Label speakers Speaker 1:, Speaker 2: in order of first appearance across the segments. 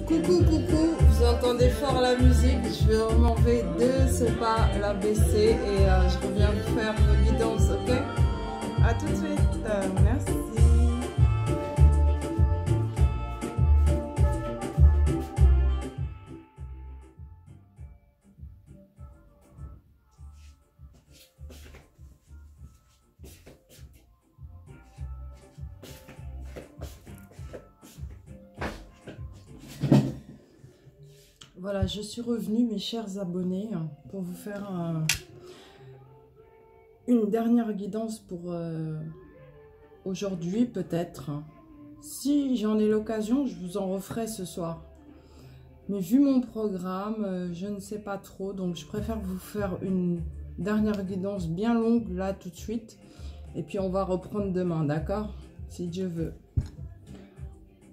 Speaker 1: Coucou, coucou, vous entendez fort la musique, je vais m'en vais de ce pas la baisser et je reviens vous faire vos guidances, ok? À tout de suite, merci. Voilà, je suis revenue, mes chers abonnés, pour vous faire une dernière guidance pour aujourd'hui, peut-être. Si j'en ai l'occasion, je vous en referai ce soir. Mais vu mon programme, je ne sais pas trop, donc je préfère vous faire une dernière guidance bien longue, là, tout de suite. Et puis, on va reprendre demain, d'accord? Si Dieu veut.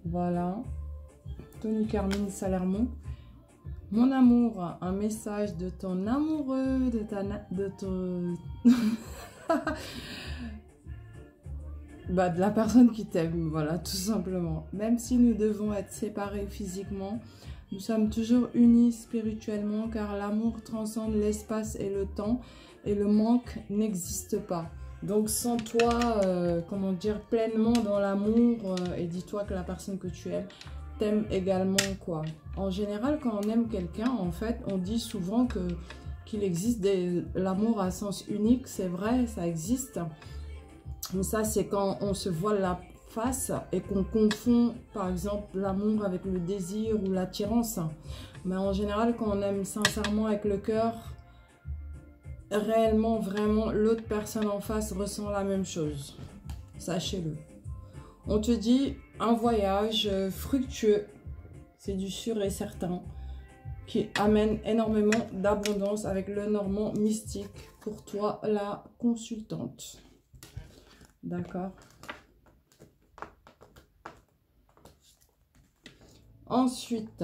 Speaker 1: Voilà. Tony Carmine Salermo. Mon amour, un message de ton amoureux, de la personne qui t'aime, voilà, tout simplement. Même si nous devons être séparés physiquement, nous sommes toujours unis spirituellement, car l'amour transcende l'espace et le temps, et le manque n'existe pas. Donc, sens-toi, comment dire, pleinement dans l'amour, et dis-toi que la personne que tu aimes t'aime également, quoi. En général, quand on aime quelqu'un, en fait, on dit souvent qu'il existe l'amour à sens unique. C'est vrai, ça existe. Mais ça, c'est quand on se voile la face et qu'on confond, par exemple, l'amour avec le désir ou l'attirance. Mais en général, quand on aime sincèrement avec le cœur, réellement, vraiment, l'autre personne en face ressent la même chose. Sachez-le. On te dit un voyage fructueux, c'est du sûr et certain, qui amène énormément d'abondance avec le Normand mystique pour toi, la consultante. D'accord. Ensuite,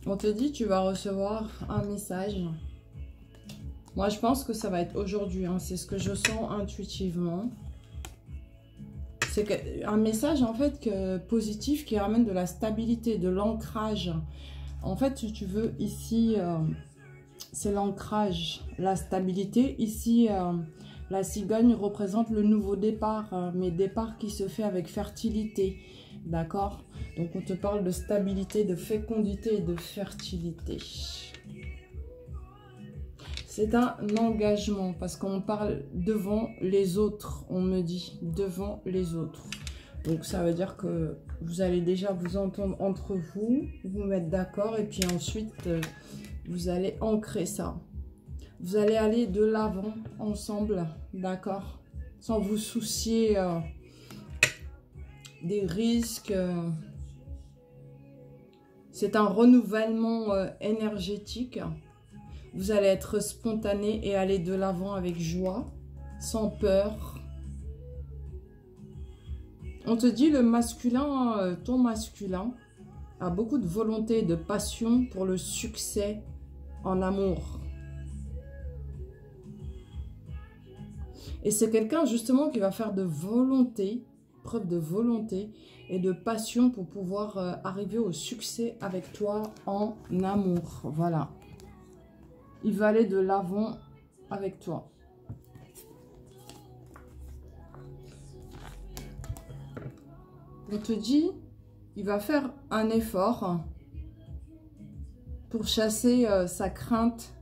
Speaker 1: on te dit tu vas recevoir un message. Moi, je pense que ça va être aujourd'hui, hein, c'est ce que je sens intuitivement. C'est un message en fait positif qui ramène de la stabilité, de l'ancrage. En fait, si tu veux, ici, c'est l'ancrage, la stabilité. Ici, la cigogne représente le nouveau départ, mais départ qui se fait avec fertilité. D'accord? Donc, on te parle de stabilité, de fécondité et de fertilité. C'est un engagement parce qu'on parle devant les autres, on me dit, devant les autres. Donc, ça veut dire que vous allez déjà vous entendre entre vous, vous mettre d'accord et puis ensuite, vous allez ancrer ça. Vous allez aller de l'avant ensemble, d'accord? Sans vous soucier des risques. C'est un renouvellement énergétique. Vous allez être spontané et aller de l'avant avec joie, sans peur. On te dit le masculin, ton masculin, a beaucoup de volonté et de passion pour le succès en amour. Et c'est quelqu'un justement qui va faire de volonté, preuve de volonté et de passion pour pouvoir arriver au succès avec toi en amour. Voilà. Il va aller de l'avant avec toi. On te dit, il va faire un effort pour chasser sa crainte.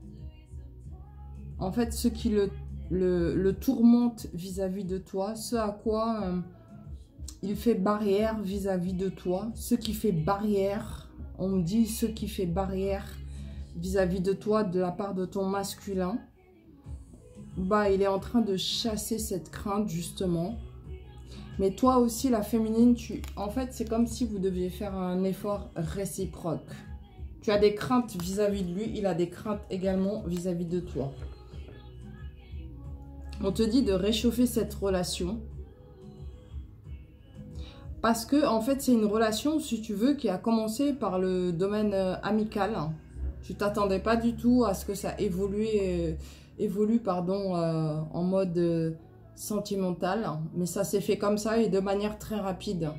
Speaker 1: En fait, ce qui le tourmente vis-à-vis de toi, ce à quoi il fait barrière vis-à-vis de toi, ce qui fait barrière, on me dit ce qui fait barrière vis-à-vis de toi, de la part de ton masculin, bah, il est en train de chasser cette crainte, justement. Mais toi aussi, la féminine, en fait, c'est comme si vous deviez faire un effort réciproque. Tu as des craintes vis-à-vis de lui, il a des craintes également vis-à-vis de toi. On te dit de réchauffer cette relation. Parce que, en fait, c'est une relation, si tu veux, qui a commencé par le domaine amical. Tu t'attendais pas du tout à ce que ça évolue en mode sentimental. Mais ça s'est fait comme ça et de manière très rapide.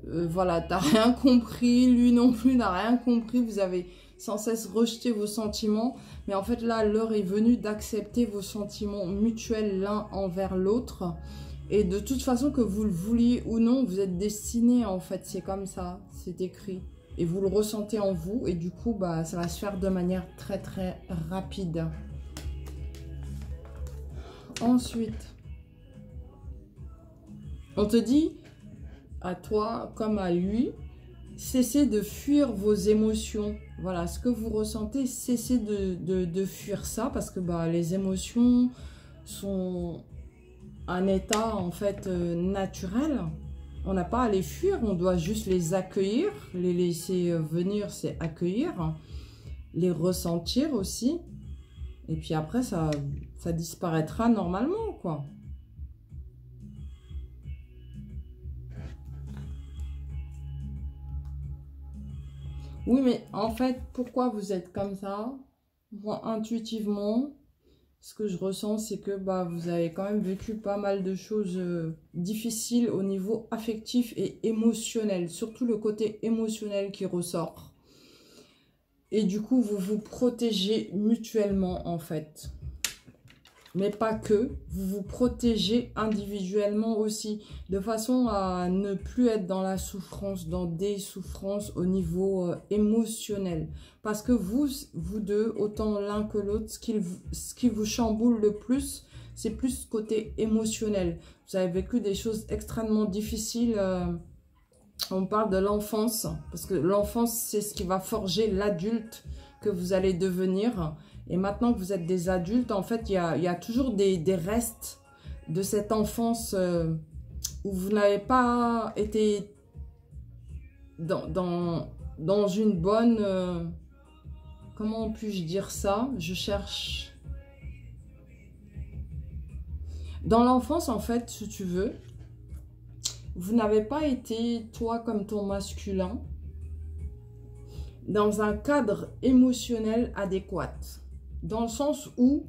Speaker 1: voilà, t'as rien compris, lui non plus n'a rien compris, vous avez sans cesse rejeté vos sentiments, mais en fait là, l'heure est venue d'accepter vos sentiments mutuels l'un envers l'autre, et de toute façon, que vous le vouliez ou non, vous êtes destiné, en fait, c'est comme ça, c'est écrit, et vous le ressentez en vous, et du coup, bah, ça va se faire de manière très très rapide. Ensuite, on te dit, à toi comme à lui, cessez de fuir vos émotions. Voilà, ce que vous ressentez, cessez de fuir ça, parce que bah, les émotions sont un état en fait naturel. On n'a pas à les fuir, on doit juste les accueillir, les laisser venir, c'est accueillir, les ressentir aussi. Et puis après, ça disparaîtra normalement, quoi. Oui, mais en fait, pourquoi vous êtes comme ça? Moi, intuitivement, ce que je ressens, c'est que bah, vous avez quand même vécu pas mal de choses difficiles au niveau affectif et émotionnel. Surtout le côté émotionnel qui ressort. Et du coup, vous vous protégez mutuellement, en fait. Mais pas que, vous vous protégez individuellement aussi, de façon à ne plus être dans la souffrance, dans des souffrances au niveau émotionnel. Parce que vous deux, autant l'un que l'autre, ce qui vous chamboule le plus, c'est plus côté émotionnel. Vous avez vécu des choses extrêmement difficiles, on parle de l'enfance, parce que l'enfance, c'est ce qui va forger l'adulte que vous allez devenir. Et maintenant que vous êtes des adultes, en fait, il y a toujours des restes de cette enfance où vous n'avez pas été dans une bonne... comment puis-je dire ça? Je cherche... Dans l'enfance, en fait, si tu veux, vous n'avez pas été, toi comme ton masculin, dans un cadre émotionnel adéquat. Dans le sens où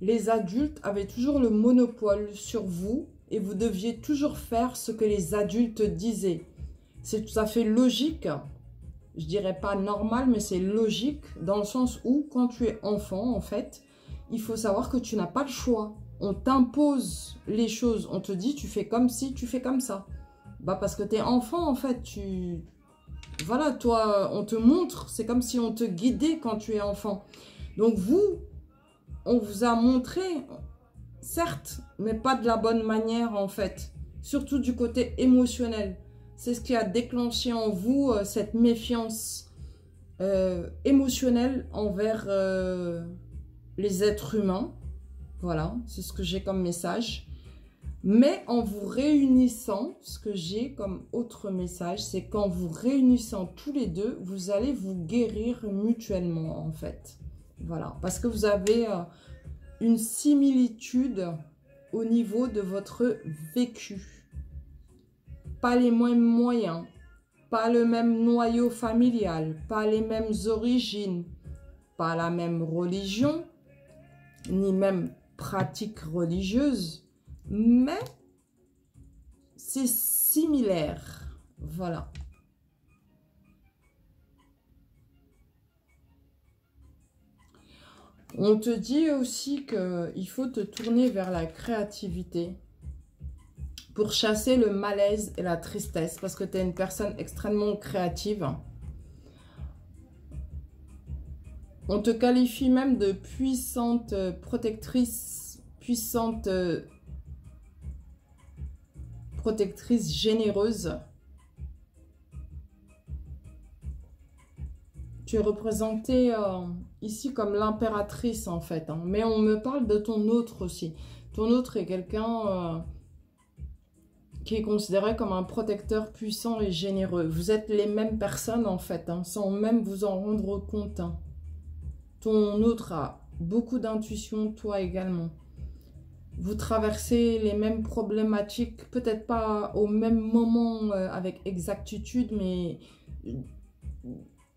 Speaker 1: les adultes avaient toujours le monopole sur vous et vous deviez toujours faire ce que les adultes disaient. C'est tout à fait logique, je dirais pas normal, mais c'est logique dans le sens où quand tu es enfant, en fait, il faut savoir que tu n'as pas le choix. On t'impose les choses, on te dit tu fais comme ci, tu fais comme ça. Bah parce que tu es enfant, en fait, voilà, toi, on te montre, c'est comme si on te guidait quand tu es enfant. Donc vous, on vous a montré, certes, mais pas de la bonne manière en fait. Surtout du côté émotionnel. C'est ce qui a déclenché en vous cette méfiance émotionnelle envers les êtres humains. Voilà, c'est ce que j'ai comme message. Mais en vous réunissant, ce que j'ai comme autre message, c'est qu'en vous réunissant tous les deux, vous allez vous guérir mutuellement en fait. Voilà, parce que vous avez une similitude au niveau de votre vécu. Pas les mêmes moyens, pas le même noyau familial, pas les mêmes origines, pas la même religion, ni même pratique religieuse, mais c'est similaire. Voilà. On te dit aussi qu'il faut te tourner vers la créativité pour chasser le malaise et la tristesse parce que tu es une personne extrêmement créative. On te qualifie même de puissante protectrice, protectrice généreuse. Tu es représentée ici comme l'impératrice en fait, hein. Mais on me parle de ton autre aussi. Ton autre est quelqu'un qui est considéré comme un protecteur puissant et généreux. Vous êtes les mêmes personnes en fait, hein, sans même vous en rendre compte, hein. Ton autre a beaucoup d'intuition, toi également. Vous traversez les mêmes problématiques, peut-être pas au même moment avec exactitude, mais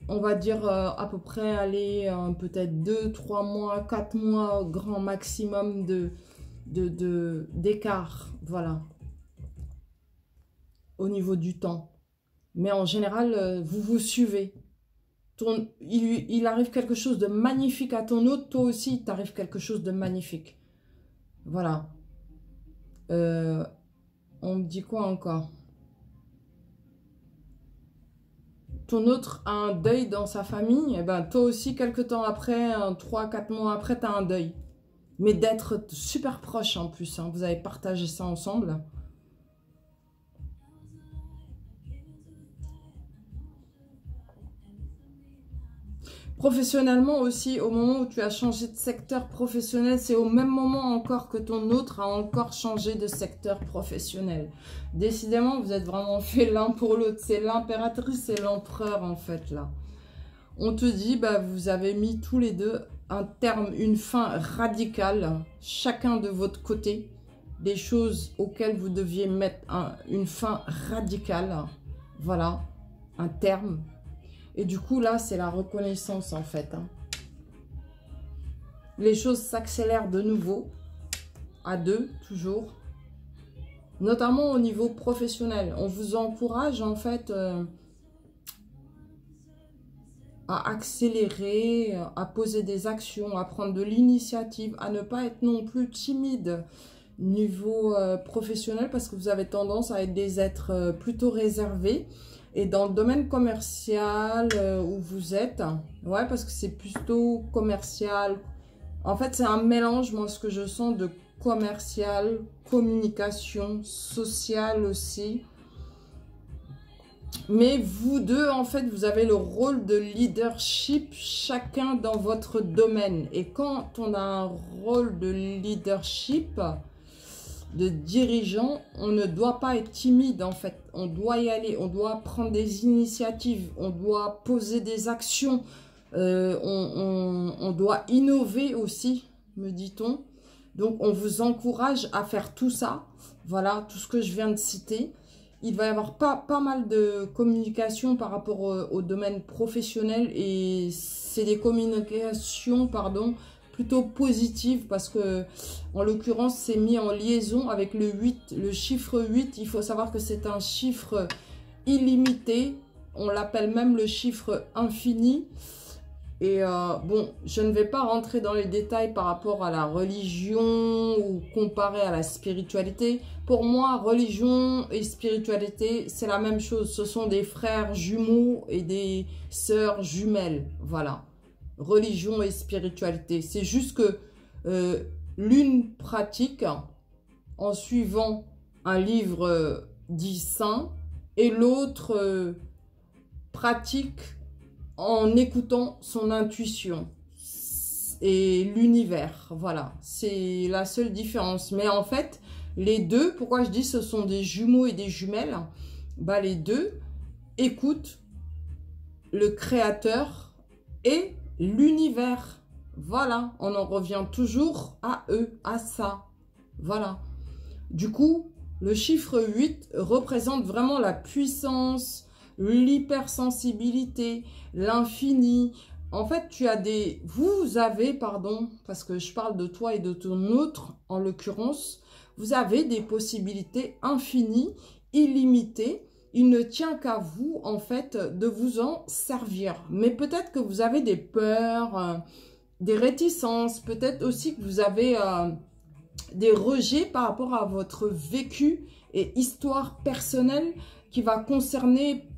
Speaker 1: on va dire à peu près aller peut-être 2, 3 mois, 4 mois, grand maximum d'écart, voilà, au niveau du temps. Mais en général, vous vous suivez. Il arrive quelque chose de magnifique à ton autre, toi aussi, il t'arrive quelque chose de magnifique. Voilà. On me dit quoi encore? Ton autre a un deuil dans sa famille, et ben toi aussi, quelques temps après, 3-4 mois après, tu as un deuil. Mais d'être super proche en plus, hein. Vous avez partagé ça ensemble. Professionnellement aussi, au moment où tu as changé de secteur professionnel, c'est au même moment encore que ton autre a encore changé de secteur professionnel. Décidément, vous êtes vraiment fait l'un pour l'autre. C'est l'impératrice et l'empereur en fait là. On te dit, bah, vous avez mis tous les deux un terme, une fin radicale, chacun de votre côté, des choses auxquelles vous deviez mettre une fin radicale. Voilà, un terme. Et du coup, là, c'est la reconnaissance, en fait. Hein. Les choses s'accélèrent de nouveau, à deux, toujours. Notamment au niveau professionnel. On vous encourage, en fait, à accélérer, à poser des actions, à prendre de l'initiative, à ne pas être non plus timide niveau professionnel, parce que vous avez tendance à être des êtres plutôt réservés. Et dans le domaine commercial où vous êtes, ouais, parce que c'est plutôt commercial. En fait, c'est un mélange, moi, ce que je sens de commercial, communication, social aussi. Mais vous deux, en fait, vous avez le rôle de leadership, chacun dans votre domaine. Et quand on a un rôle de leadership, de dirigeant, on ne doit pas être timide en fait, on doit y aller, on doit prendre des initiatives, on doit poser des actions, on doit innover aussi, me dit-on. Donc on vous encourage à faire tout ça, voilà, tout ce que je viens de citer. Il va y avoir pas mal de communication par rapport au domaine professionnel et c'est des communications, pardon, plutôt positive parce que en l'occurrence c'est mis en liaison avec le 8, le chiffre 8. Il faut savoir que c'est un chiffre illimité, on l'appelle même le chiffre infini. Et bon, je ne vais pas rentrer dans les détails par rapport à la religion ou comparer à la spiritualité. Pour moi, religion et spiritualité, c'est la même chose. Ce sont des frères jumeaux et des sœurs jumelles. Voilà. Religion et spiritualité. C'est juste que l'une pratique en suivant un livre dit saint et l'autre pratique en écoutant son intuition et l'univers. Voilà, c'est la seule différence. Mais en fait, les deux, pourquoi je dis ce sont des jumeaux et des jumelles, bah les deux écoutent le créateur et l'univers. Voilà, on en revient toujours à eux, à ça. Voilà. Du coup, le chiffre 8 représente vraiment la puissance, l'hypersensibilité, l'infini. En fait, vous avez, pardon, parce que je parle de toi et de ton autre, en l'occurrence, vous avez des possibilités infinies, illimitées. Il ne tient qu'à vous, en fait, de vous en servir. Mais peut-être que vous avez des peurs, des réticences, peut-être aussi que vous avez des rejets par rapport à votre vécu et histoire personnelle qui va concerner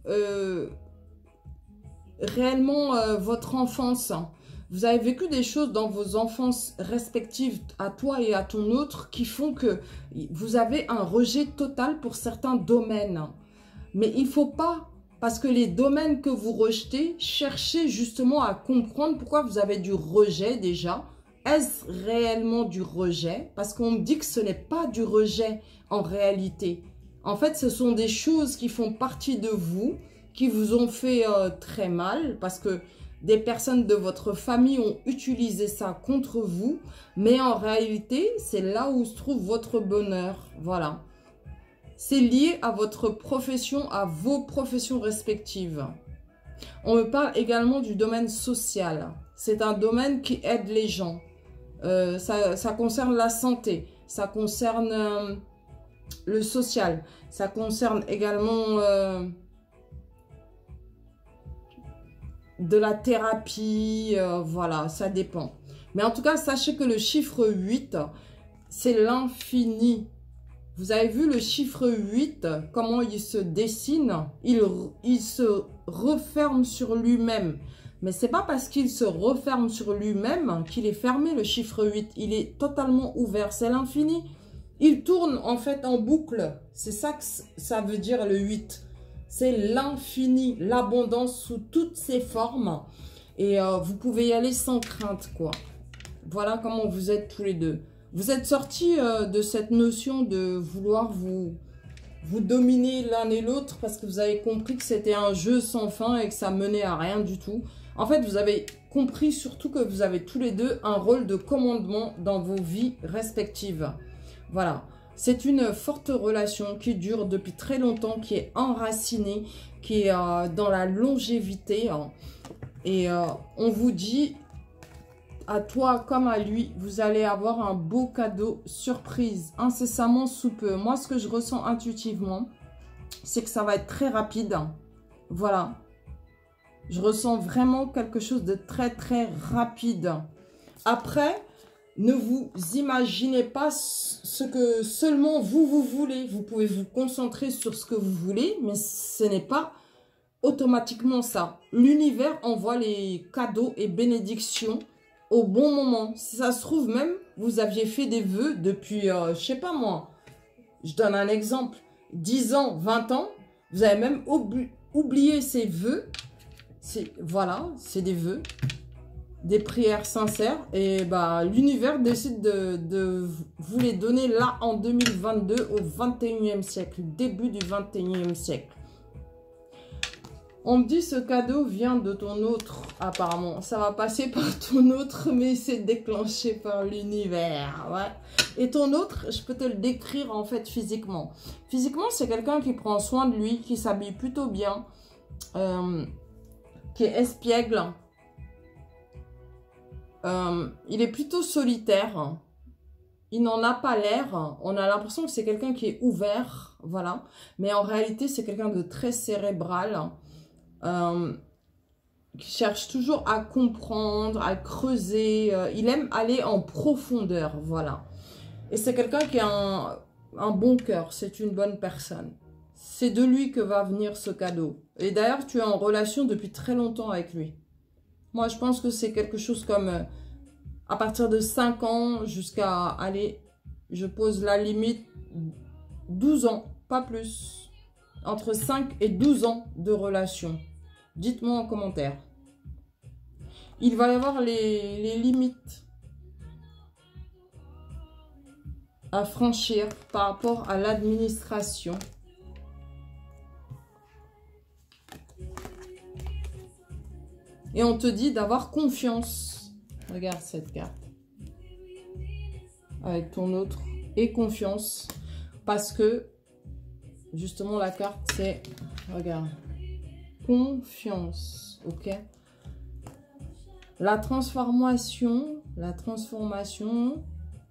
Speaker 1: réellement votre enfance. Vous avez vécu des choses dans vos enfances respectives à toi et à ton autre qui font que vous avez un rejet total pour certains domaines. Mais il ne faut pas, parce que les domaines que vous rejetez, cherchez justement à comprendre pourquoi vous avez du rejet déjà. Est-ce réellement du rejet? Parce qu'on me dit que ce n'est pas du rejet en réalité. En fait, ce sont des choses qui font partie de vous, qui vous ont fait très mal, parce que des personnes de votre famille ont utilisé ça contre vous. Mais en réalité, c'est là où se trouve votre bonheur. Voilà. C'est lié à votre profession, à vos professions respectives. On me parle également du domaine social. C'est un domaine qui aide les gens. Ça concerne la santé, ça concerne le social, ça concerne également de la thérapie, voilà, ça dépend. Mais en tout cas, sachez que le chiffre 8, c'est l'infini. Vous avez vu le chiffre 8, comment il se dessine? Il se referme sur lui-même. Mais c'est pas parce qu'il se referme sur lui-même qu'il est fermé, le chiffre 8. Il est totalement ouvert, c'est l'infini. Il tourne en fait en boucle. C'est ça que ça veut dire le 8. C'est l'infini, l'abondance sous toutes ses formes. Et vous pouvez y aller sans crainte, quoi. Voilà comment vous êtes tous les deux. Vous êtes sortis de cette notion de vouloir vous dominer l'un et l'autre parce que vous avez compris que c'était un jeu sans fin et que ça menait à rien du tout. En fait, vous avez compris surtout que vous avez tous les deux un rôle de commandement dans vos vies respectives. Voilà. C'est une forte relation qui dure depuis très longtemps, qui est enracinée, qui est dans la longévité. Hein. Et on vous dit, à toi comme à lui, vous allez avoir un beau cadeau surprise, incessamment sous peu. Moi, ce que je ressens intuitivement, c'est que ça va être très rapide. Voilà. Je ressens vraiment quelque chose de très, très rapide. Après, ne vous imaginez pas ce que seulement vous voulez. Vous pouvez vous concentrer sur ce que vous voulez, mais ce n'est pas automatiquement ça. L'univers envoie les cadeaux et bénédictions au bon moment. Si ça se trouve même, vous aviez fait des vœux depuis, je sais pas moi, je donne un exemple, 10 ans, 20 ans, vous avez même oublié ces vœux. Voilà, c'est des vœux, des prières sincères. Et bah, l'univers décide de vous les donner là en 2022 au 21e siècle, début du 21e siècle. On me dit ce cadeau vient de ton autre, apparemment. Ça va passer par ton autre, mais c'est déclenché par l'univers. Ouais. Et ton autre, je peux te le décrire en fait physiquement. Physiquement, c'est quelqu'un qui prend soin de lui, qui s'habille plutôt bien, qui est espiègle. Il est plutôt solitaire. Il n'en a pas l'air. On a l'impression que c'est quelqu'un qui est ouvert, voilà. Mais en réalité, c'est quelqu'un de très cérébral. Qui cherche toujours à comprendre, à creuser. Il aime aller en profondeur, voilà. Et c'est quelqu'un qui a un bon cœur, c'est une bonne personne. C'est de lui que va venir ce cadeau. Et d'ailleurs, tu es en relation depuis très longtemps avec lui. Moi, je pense que c'est quelque chose comme à partir de 5 ans jusqu'à, allez, je pose la limite 12 ans, pas plus. Entre 5 et 12 ans de relation. Dites-moi en commentaire. Il va y avoir les limites à franchir par rapport à l'administration. Et on te dit d'avoir confiance. Regarde cette carte. Avec ton autre. Et confiance. Parce que, justement, la carte, c'est... Regarde. Confiance. Ok. La transformation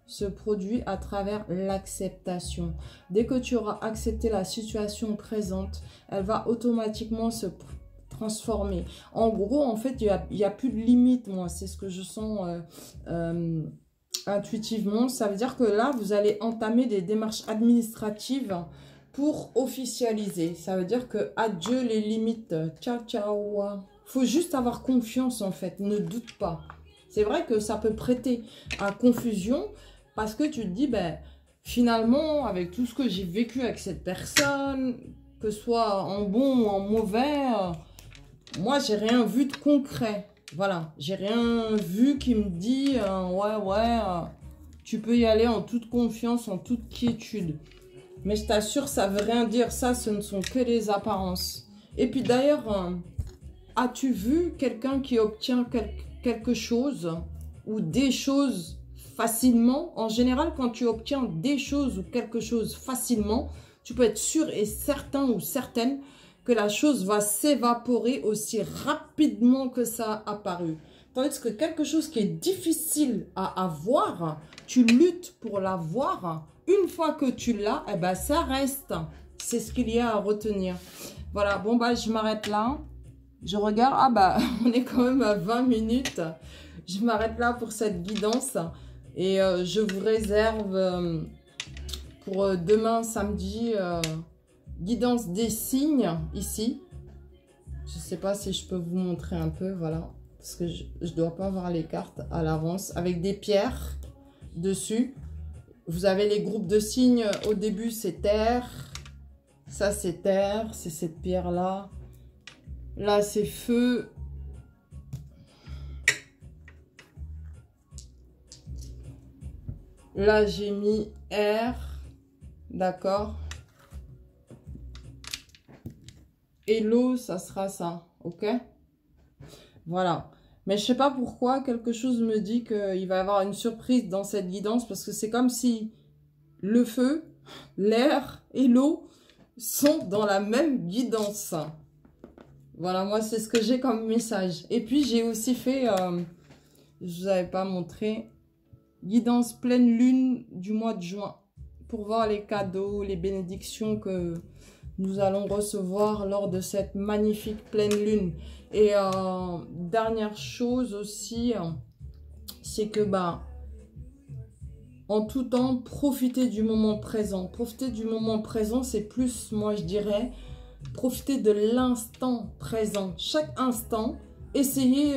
Speaker 1: se produit à travers l'acceptation. Dès que tu auras accepté la situation présente, elle va automatiquement se transformer. En gros, en fait, il y a plus de limite, moi. C'est ce que je sens intuitivement. Ça veut dire que là, vous allez entamer des démarches administratives pour officialiser. Ça veut dire que adieu les limites. Ciao, ciao. Faut juste avoir confiance, en fait. Ne doute pas. C'est vrai que ça peut prêter à confusion parce que tu te dis, ben, finalement, avec tout ce que j'ai vécu avec cette personne, que ce soit en bon ou en mauvais, moi, j'ai rien vu de concret. Voilà. J'ai rien vu qui me dit, tu peux y aller en toute confiance, en toute quiétude. Mais je t'assure, ça veut rien dire. Ça, ce ne sont que des apparences. Et puis d'ailleurs... as-tu vu quelqu'un qui obtient quelque chose ou des choses facilement? En général, quand tu obtiens des choses ou quelque chose facilement, tu peux être sûr et certain ou certaine que la chose va s'évaporer aussi rapidement que ça a apparu. Tandis que quelque chose qui est difficile à avoir, tu luttes pour l'avoir. Une fois que tu l'as, eh ben, ça reste. C'est ce qu'il y a à retenir. Voilà, bon, bah, je m'arrête là. Je regarde, ah bah, on est quand même à 20 minutes. Je m'arrête là pour cette guidance. Et je vous réserve pour demain, samedi, guidance des signes, ici. Je ne sais pas si je peux vous montrer un peu, voilà. Parce que je ne dois pas voir les cartes à l'avance. Avec des pierres dessus. Vous avez les groupes de signes. Au début, c'est terre. Ça, c'est terre. C'est cette pierre-là. Là, c'est feu. Là, j'ai mis air. D'accord. Et l'eau, ça sera ça. Ok? Voilà. Mais je sais pas pourquoi, quelque chose me dit qu'il va y avoir une surprise dans cette guidance. Parce que c'est comme si le feu, l'air et l'eau sont dans la même guidance. Voilà, moi, c'est ce que j'ai comme message. Et puis, j'ai aussi fait, je vous avais pas montré, guidance pleine lune du mois de juin. Pour voir les cadeaux, les bénédictions que nous allons recevoir lors de cette magnifique pleine lune. Et dernière chose aussi, c'est que, bah, en tout temps, profitez du moment présent. Profitez du moment présent, c'est plus, moi, je dirais, profitez de l'instant présent. Chaque instant, essayez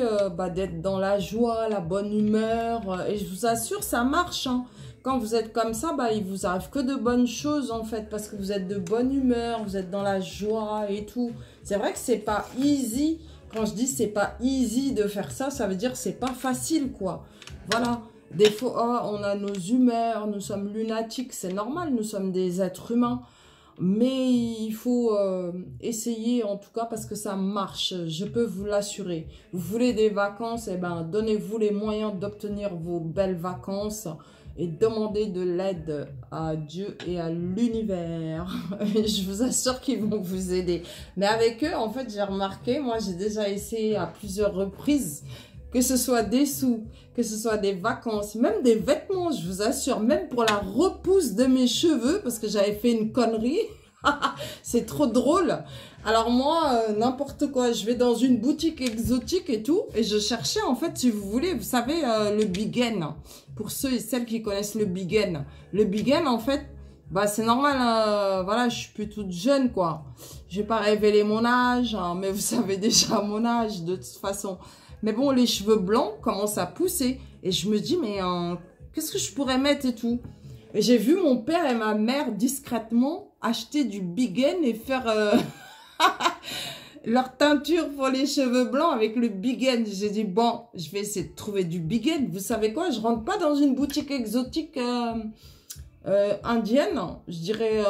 Speaker 1: d'être dans la joie, la bonne humeur. Et je vous assure, ça marche. Hein. Quand vous êtes comme ça, bah, il vous arrive que de bonnes choses en fait. Parce que vous êtes de bonne humeur, vous êtes dans la joie et tout. C'est vrai que c'est pas easy. Quand je dis c'est pas easy de faire ça, ça veut dire c'est pas facile quoi. Voilà. Des fois, on a nos humeurs, nous sommes lunatiques. C'est normal, nous sommes des êtres humains. Mais il faut essayer en tout cas parce que ça marche, je peux vous l'assurer. Vous voulez des vacances, eh ben, donnez-vous les moyens d'obtenir vos belles vacances et demandez de l'aide à Dieu et à l'univers. Je vous assure qu'ils vont vous aider. Mais avec eux, en fait, j'ai remarqué, moi j'ai déjà essayé à plusieurs reprises, que ce soit des sous, que ce soit des vacances, même des vêtements, je vous assure, même pour la repousse de mes cheveux, parce que j'avais fait une connerie. C'est trop drôle. Alors moi, n'importe quoi, je vais dans une boutique exotique et tout, et je cherchais en fait, si vous voulez, vous savez, le Bigen. Pour ceux et celles qui connaissent le Bigen. Le Bigen, en fait, bah c'est normal, voilà, je suis plus toute jeune, quoi. Je vais pas révéler mon âge, hein, mais vous savez déjà mon âge, de toute façon. Mais bon, les cheveux blancs commencent à pousser. Et je me dis, mais qu'est-ce que je pourrais mettre et tout? Et j'ai vu mon père et ma mère discrètement acheter du Bigen et faire leur teinture pour les cheveux blancs avec le Bigen. J'ai dit, bon, je vais essayer de trouver du Bigen. Vous savez quoi? Je rentre pas dans une boutique exotique indienne. Je dirais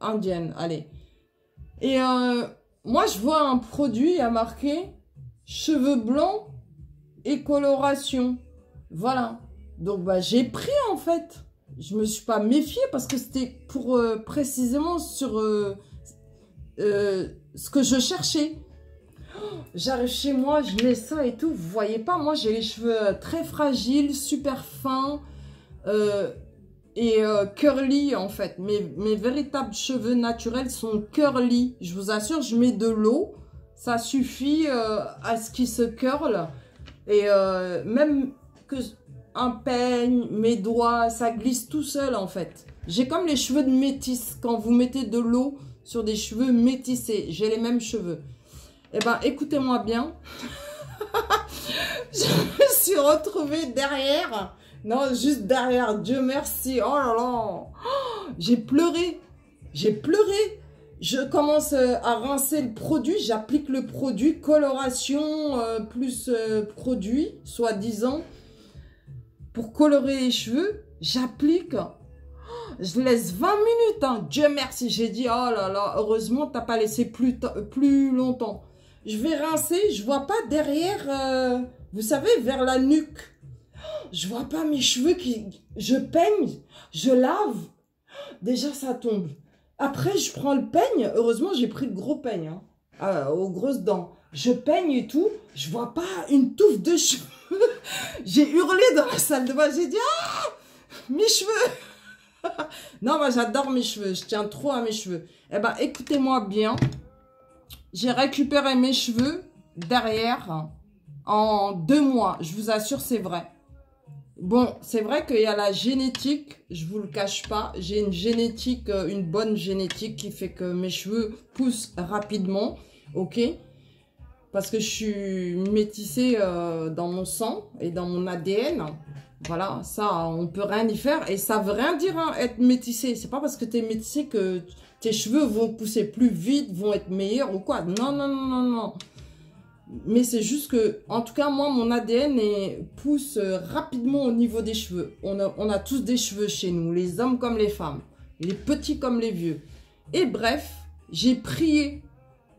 Speaker 1: indienne, allez. Et moi, je vois un produit à marquer cheveux blancs et coloration. Voilà. Donc, bah, j'ai pris, en fait. Je me suis pas méfiée parce que c'était pour précisément sur ce que je cherchais. J'arrive chez moi, je mets ça et tout. Vous voyez pas, moi, j'ai les cheveux très fragiles, super fins et curly, en fait. Mes véritables cheveux naturels sont curly. Je vous assure, je mets de l'eau. Ça suffit à ce qu'ils se curlent. Et même que un peigne, mes doigts, ça glisse tout seul en fait. J'ai comme les cheveux de métis. Quand vous mettez de l'eau sur des cheveux métissés, j'ai les mêmes cheveux. Eh ben, écoutez-moi bien. Je me suis retrouvée derrière. Non, juste derrière. Dieu merci. Oh là là. J'ai pleuré. J'ai pleuré. Je commence à rincer le produit, j'applique le produit, coloration plus produit, soi-disant, pour colorer les cheveux, j'applique, je laisse 20 minutes, hein. Dieu merci, j'ai dit, oh là là, heureusement, t'as pas laissé plus longtemps. Je vais rincer, je vois pas derrière, vous savez, vers la nuque, je vois pas mes cheveux je peigne, je lave, déjà ça tombe. Après, je prends le peigne. Heureusement, j'ai pris le gros peigne, hein, aux grosses dents. Je peigne et tout. Je vois pas une touffe de cheveux. J'ai hurlé dans la salle de bain. J'ai dit, ah, mes cheveux. Non, moi, j'adore mes cheveux. Je tiens trop à mes cheveux. Eh ben, écoutez-moi bien. j'ai récupéré mes cheveux derrière en 2 mois. Je vous assure, c'est vrai. Bon, c'est vrai qu'il y a la génétique, je vous le cache pas. J'ai une génétique, une bonne génétique qui fait que mes cheveux poussent rapidement, ok? Parce que je suis métissée dans mon sang et dans mon ADN. Voilà, ça, on peut rien y faire. Et ça veut rien dire hein, être métissé. C'est pas parce que tu es métissé que tes cheveux vont pousser plus vite, vont être meilleurs ou quoi. Non, non, non, non, non. Mais c'est juste que, en tout cas, moi, mon ADN pousse rapidement au niveau des cheveux. On a tous des cheveux chez nous, les hommes comme les femmes, les petits comme les vieux. Et bref, j'ai prié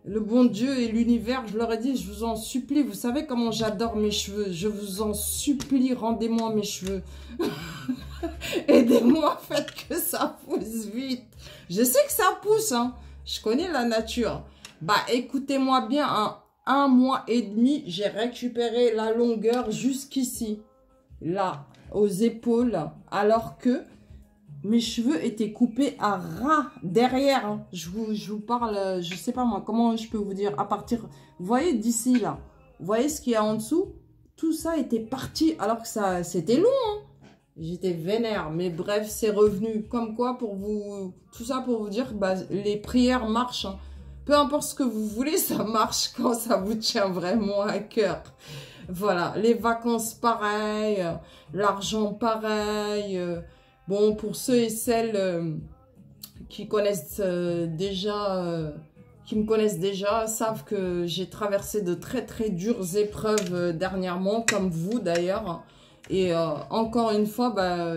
Speaker 1: le bon Dieu et l'univers, je leur ai dit, je vous en supplie, vous savez comment j'adore mes cheveux, je vous en supplie, rendez-moi mes cheveux. Aidez-moi, faites que ça pousse vite. Je sais que ça pousse, hein. Je connais la nature. Bah, écoutez-moi bien, hein. 1 mois et demi, j'ai récupéré la longueur jusqu'ici, là, aux épaules, alors que mes cheveux étaient coupés à ras derrière. Hein. Je vous parle, je sais pas moi, comment je peux vous dire, à partir, vous voyez d'ici là, vous voyez ce qu'il y a en dessous, tout ça était parti, alors que ça, c'était long, hein. J'étais vénère, mais bref, c'est revenu. Comme quoi, pour vous, tout ça pour vous dire, bah, les prières marchent, hein. Peu importe ce que vous voulez, ça marche quand ça vous tient vraiment à cœur. Voilà, les vacances pareil, l'argent pareil. Bon, pour ceux et celles qui connaissent qui me connaissent déjà, savent que j'ai traversé de très très dures épreuves dernièrement, comme vous d'ailleurs. Et encore une fois, bah,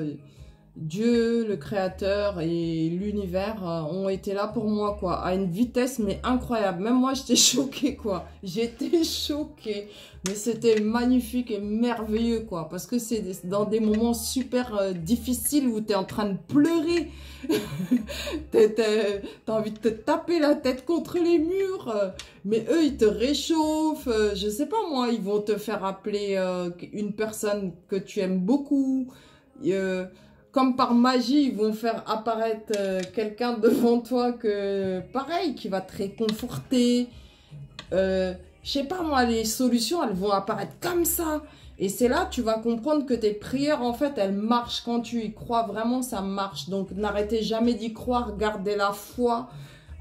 Speaker 1: Dieu, le Créateur et l'univers ont été là pour moi, quoi, à une vitesse mais incroyable. Même moi, j'étais choquée, quoi. J'étais choquée. Mais c'était magnifique et merveilleux, quoi. Parce que c'est dans des moments super difficiles où tu es en train de pleurer. T'as envie de te taper la tête contre les murs. Mais eux, ils te réchauffent. Je sais pas, moi, ils vont te faire appeler une personne que tu aimes beaucoup. Comme par magie, ils vont faire apparaître quelqu'un devant toi pareil, qui va te réconforter. Je sais pas moi, les solutions, elles vont apparaître comme ça. Et c'est là, tu vas comprendre que tes prières, en fait, elles marchent. Quand tu y crois vraiment, ça marche. Donc, n'arrêtez jamais d'y croire. Gardez la foi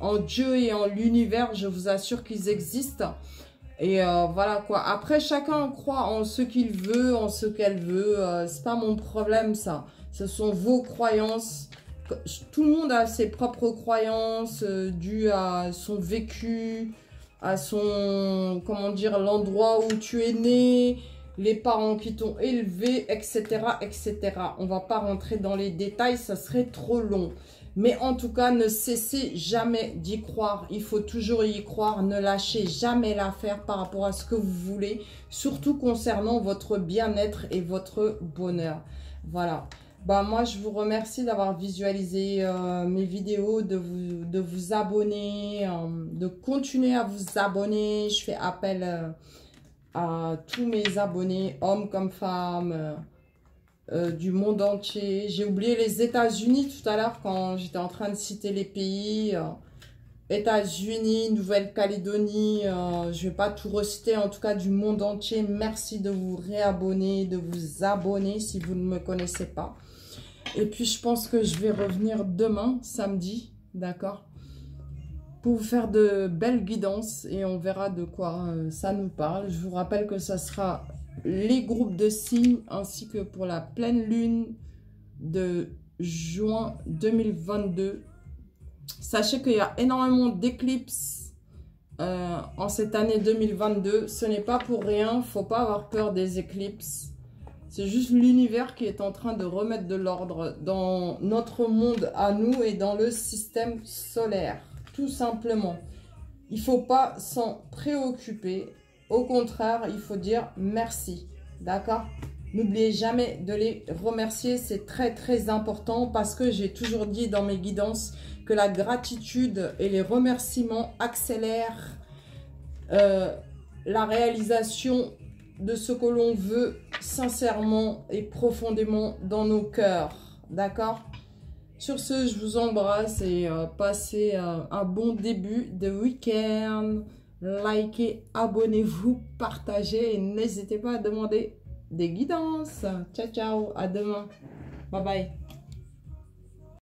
Speaker 1: en Dieu et en l'univers. Je vous assure qu'ils existent. Et voilà quoi. Après, chacun croit en ce qu'il veut, en ce qu'elle veut. C'est pas mon problème, ça. Ce sont vos croyances. Tout le monde a ses propres croyances dues à son vécu, à son, comment dire, l'endroit où tu es né, les parents qui t'ont élevé, etc., etc. On va pas rentrer dans les détails, ça serait trop long. Mais en tout cas, ne cessez jamais d'y croire. Il faut toujours y croire. Ne lâchez jamais l'affaire par rapport à ce que vous voulez, surtout concernant votre bien-être et votre bonheur. Voilà. Bah, moi, je vous remercie d'avoir visualisé mes vidéos, de vous abonner, de continuer à vous abonner. Je fais appel à tous mes abonnés, hommes comme femmes, du monde entier. J'ai oublié les États-Unis tout à l'heure quand j'étais en train de citer les pays. États-Unis, Nouvelle-Calédonie, je vais pas tout reciter, en tout cas du monde entier. Merci de vous réabonner, de vous abonner si vous ne me connaissez pas. Et puis, je pense que je vais revenir demain, samedi, d'accord, pour vous faire de belles guidances et on verra de quoi ça nous parle. Je vous rappelle que ça sera les groupes de signes ainsi que pour la pleine lune de juin 2022. Sachez qu'il y a énormément d'éclipses en cette année 2022. Ce n'est pas pour rien, il ne faut pas avoir peur des éclipses. C'est juste l'univers qui est en train de remettre de l'ordre dans notre monde à nous et dans le système solaire. Tout simplement. Il ne faut pas s'en préoccuper. Au contraire, il faut dire merci. D'accord? N'oubliez jamais de les remercier. C'est très très important parce que j'ai toujours dit dans mes guidances que la gratitude et les remerciements accélèrent la réalisation de ce que l'on veut sincèrement et profondément dans nos cœurs. D'accord? Sur ce, je vous embrasse et passez un bon début de week-end. Likez, abonnez-vous, partagez et n'hésitez pas à demander des guidances. Ciao, ciao, à demain. Bye bye.